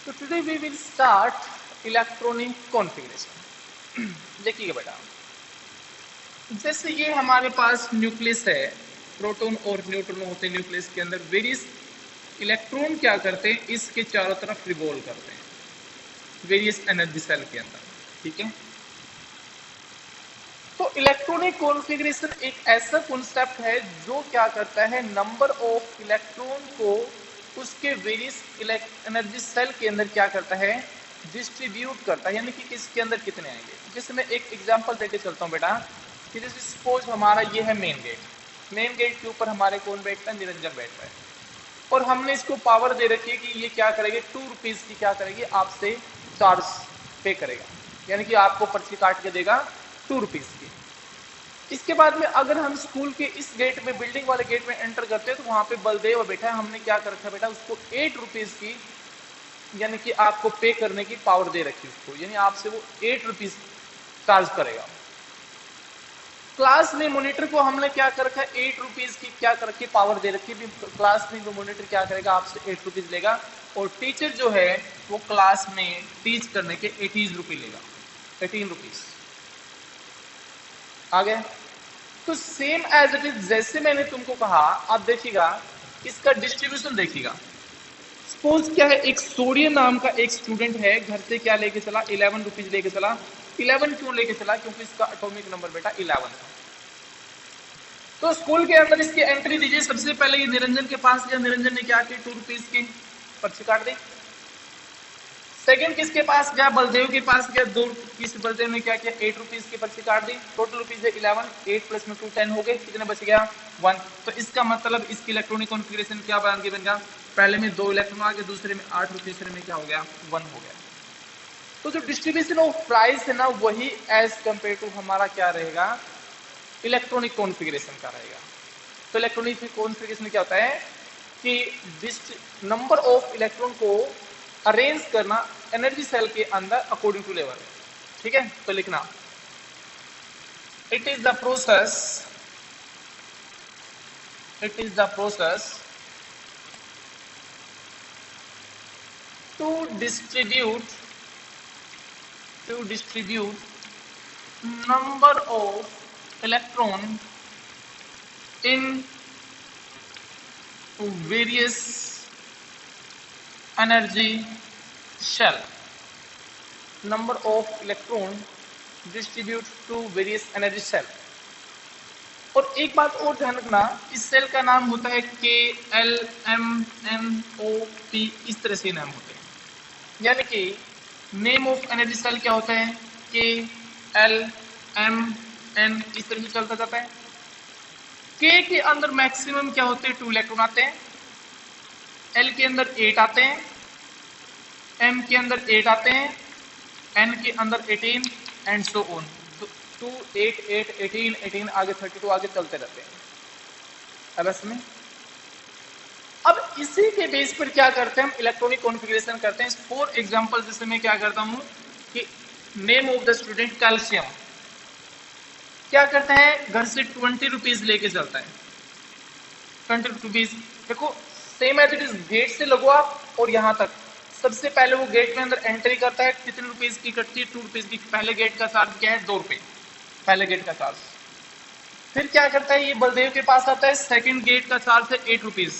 तो today we will start electronic configuration. देखिएगा बेटा, जैसे ये हमारे पास न्यूक्लियस है, प्रोटॉन और न्यूट्रॉन होते हैं न्यूक्लियस के अंदर। वेरियस इलेक्ट्रॉन क्या करते हैं, इसके चारों तरफ रिवॉल्व करते हैं वेरियस एनर्जी सेल के अंदर। ठीक है, तो इलेक्ट्रॉनिक कॉन्फ़िगरेशन एक ऐसा कॉन्सेप्ट है जो क्या करता है, नंबर ऑफ इलेक्ट्रॉन को उसके वेरियस एनर्जी सेल के अंदर क्या करता है, डिस्ट्रीब्यूट करता है, यानी कि किसके अंदर कितने आएंगे। जैसे मैं एक एग्जांपल देके चलता हूँ बेटा, कि जैसे सपोज हमारा ये है मेन गेट। मेन गेट के ऊपर हमारे कौन बैठता है, निरंजन बैठता है, और हमने इसको पावर दे रखी है कि ये क्या करेगी, 2 रुपीज की क्या करेगी, आपसे चार्ज पे करेगा, यानी कि आपको पर्ची काट के देगा 2 रुपीज की। इसके बाद में अगर हम स्कूल के इस गेट में, बिल्डिंग वाले गेट में एंटर करते हैं, तो वहां पे बलदेव बैठा है, हमने क्या कर रखा है बेटा, उसको 8 रुपीज की, यानी कि आपको पे करने की पावर दे रखी है उसको, यानी आपसे वो 8 रुपीज चार्ज करेगा। क्लास में मॉनिटर को हमने क्या कर रखा है, 8 रुपीज की क्या कर रखी, पावर दे रखी है। क्लास में वो मॉनिटर क्या करेगा, आपसे 8 रुपीज लेगा, और टीचर जो है वो क्लास में टीच करने के 18 रुपीज लेगा, 18 रुपीज। आ गया। तो सेम एज इट इज, जैसे मैंने तुमको कहा, आप देखिएगा इसका डिस्ट्रीब्यूशन देखिएगा। सपोज क्या है, एक सूर्य नाम का एक स्टूडेंट है, घर से क्या लेके चला, 11 रुपीज लेके चला। 11 क्यों लेके चला, क्योंकि इसका एटॉमिक नंबर बेटा 11 था। तो स्कूल के अंदर इसकी एंट्री दीजिए। सबसे पहले ये निरंजन के पास गया, निरंजन ने क्या की, 2 रुपीज की पर्ची काट दी। सेकंड किसके पास गया, बलदेव के पास गया, 2 रुपीज, बलदेव ने क्या किया, 8 रुपीज की पर्ची काट दी। टोटल रुपीज है 11, 8 प्लस में 2 10 हो गए, कितने बच गया, 1। तो इसका मतलब इसकी इलेक्ट्रॉनिक कॉन्फ़िगरेशन क्या बन गया, पहले में 2 इलेक्ट्रॉन आ गए, दूसरे में 8 और तीसरे में क्या हो गया, 1 हो गया। तो जो डिस्ट्रीब्यूशन ऑफ प्राइस है ना, वही एज कंपेयर टू हमारा क्या रहेगा, इलेक्ट्रॉनिक कॉन्फ़िगरेशन का रहेगा। तो इलेक्ट्रॉनिक कॉन्फ़िगरेशन क्या होता है कि नंबर ऑफ इलेक्ट्रॉन को अरेंज करना एनर्जी सेल के अंदर अकॉर्डिंग टू लेवल। ठीक है, तो लिखना, it is the process to distribute number of electron in various energy shell. Number of electron distribute to various energy shell. और एक बात और ध्यान रखना, इस सेल का नाम होता है KLMNOP, इस तरह से नाम होते हैं, यानी कि नेम ऑफ एनर्जी सेल क्या होता है, KLMN, इस तरह से चलता जाता है। K के अंदर मैक्सिमम क्या होते हैं, 2 इलेक्ट्रॉन आते हैं, L के अंदर 8 आते हैं, M के अंदर 8 आते हैं, N के अंदर 18 एंड सो ऑन। तो 2 8 8 18 18 आगे 32 आगे चलते रहते हैं। अब इसमें अब इसी के बेस पर क्या करते हैं, हम इलेक्ट्रॉनिक कॉन्फ़िगरेशन करते हैं। फॉर एग्जांपल जैसे मैं क्या करता हूं कि name of the student calcium, क्या करता है, घर से 20 रुपीज लेके चलता है, 20 रुपीज। देखो same as it is, gate से लगो आप और यहां तक, सबसे पहले वो गेट में अंदर एंट्री करता है, कितने रुपीज की कटती है, 2 रुपीज की। पहले गेट का चार्ज क्या है, 2 रुपए, पहले गेट का चार्ज। फिर क्या करता है, ये बलदेव के पास आता है, सेकंड गेट का चार्ज है 8 रुपीज।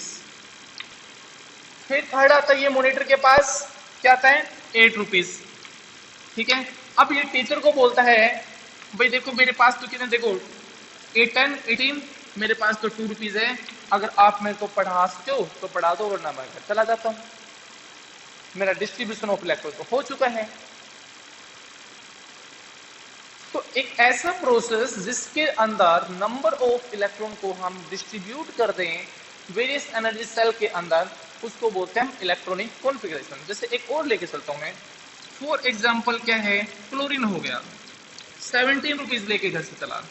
फिर थर्ड आता है ये मॉनिटर के पास, क्या आता है, 8 रुपीज। ठीक है, अब ये टीचर को बोलता है, भाई देखो मेरे पास तो कितने, देखो 8 10 18, मेरे पास तो 2 रुपीज है, अगर आप मेरे को पढ़ा सकते हो तो पढ़ा दो, वरना मैं घर चला जाता हूं। मेरा डिस्ट्रीब्यूशन ऑफ इलेक्ट्रॉन तो हो चुका है। तो एक ऐसा प्रोसेस जिसके अंदर नंबर ऑफ इलेक्ट्रॉन को हम डिस्ट्रीब्यूट कर दें वेरियस एनर्जी सेल के अंदर, उसको बोलते हैं इलेक्ट्रॉनिक कॉन्फ़िगरेशन। जैसे एक और लेके चलता हूं मैं, फॉर एग्जांपल क्या है, क्लोरीन हो गया, 17 रुपीज लेके घर से चला।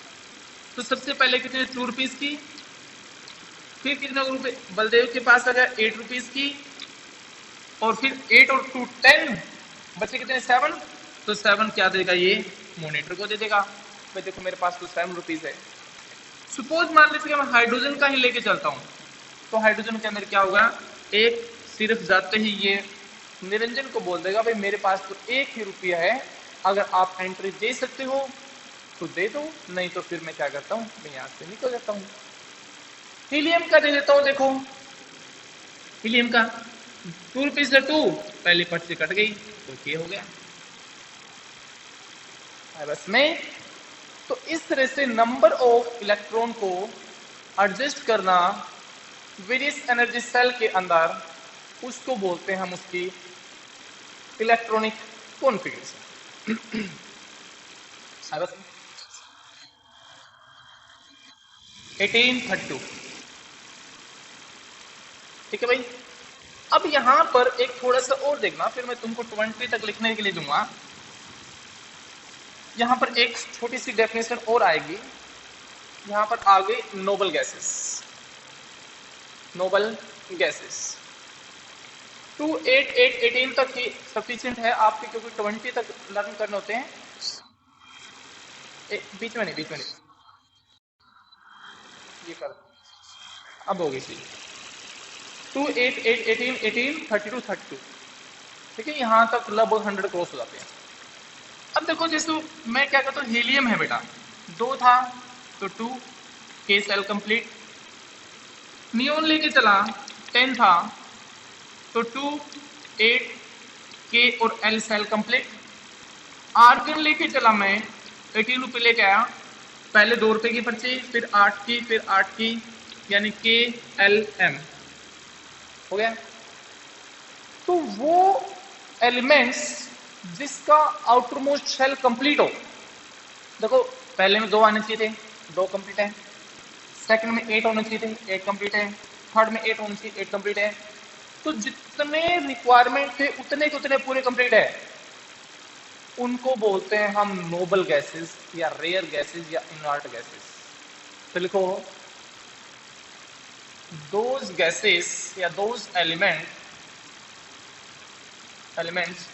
तो सबसे पहले कितने, 2 रुपीज की। फिर कितने रुपए, बलदेव के पास आ गया 8 रुपीज की, और फिर 8 और 2 10, बचे कितने, 7। तो 7 क्या देगा, ये मॉनिटर को दे देगा, भाई देखो मेरे पास तो 7 रुपीज है। सपोज मान लीजिए मैं हाइड्रोजन का ही लेके चलता हूं, तो हाइड्रोजन के अंदर क्या होगा, एक सिर्फ जाते ही ये निरंजन को बोल देगा भाई मेरे पास तो 1 ही रुपया है, अगर आप एंट्री दे सकते हो तो दे दो, नहीं तो फिर मैं क्या करता हूं, मैं यहां से निकल जाता हूं। हीलियम का दे देता हूं, देखो हीलियम का 2 रुपीज 2, पहली पर्ची कट गई तो ये हो गया बस में। तो इस तरह से नंबर ऑफ इलेक्ट्रॉन को एडजस्ट करना वेरियस एनर्जी सेल के अंदर, उसको बोलते हैं हम उसकी इलेक्ट्रॉनिक कॉन्फ़िगरेशन। 1832, ठीक है भाई। अब यहां पर एक थोड़ा सा और देखना, फिर मैं तुमको 20 तक लिखने के लिए दूंगा। यहां पर एक छोटी सी डेफिनेशन और आएगी, यहां पर आ गई नोबल गैसेस। नोबल गैसेस 2, 8, 8, 18 तक ही सफिशिएंट है आपके, क्योंकि 20 तक लर्न करने होते हैं। बीच में नहीं, बीच में नहीं, ये कर, अब होगी चीज 2, 8, 8, 18, 18, 32, 32, ठीक है। यहां तक लगभग 100 क्रॉस हो जाते हैं। अब देखो जैसे मैं क्या कहता हूँ, हीलियम है बेटा 2 था तो 2 के सेल कंप्लीट, नियोन लेके चला 10 था तो 2, 8 के और एल सेल कंप्लीट। आर्गन लेके चला मैं 18 रुपये लेके आया, पहले 2 रुपए की पर्ची, फिर 8 की, फिर 8 की, यानी के एल एम हो गया। तो वो एलिमेंट्स जिसका आउटरमोस्ट शेल कंप्लीट हो, देखो पहले में 2 आने चाहिए थे, 2 कंप्लीट है, सेकंड में 8 होने चाहिए थे, 8 कंप्लीट है, थर्ड में 8 होने चाहिए, 8 कंप्लीट है। तो जितने रिक्वायरमेंट थे उतने के उतने पूरे कंप्लीट है, उनको बोलते हैं हम नोबल गैसेस या रेयर गैसेस या इनर्ट गैसेस। तो लिखो दोज गैसेस या those elements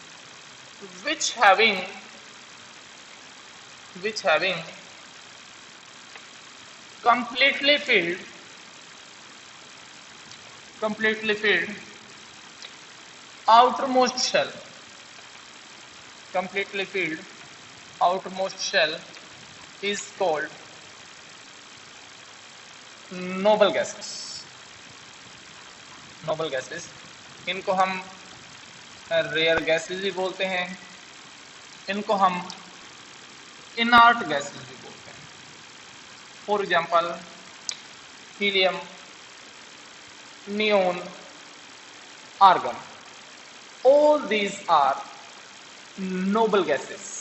which having completely filled outermost shell, completely filled outermost shell is called noble gases। noble gases, इनको हम रेयर गैसेस भी बोलते हैं, इनको हम इनर्ट गैसेस भी बोलते हैं। For example helium, neon, argon, all these are noble gases।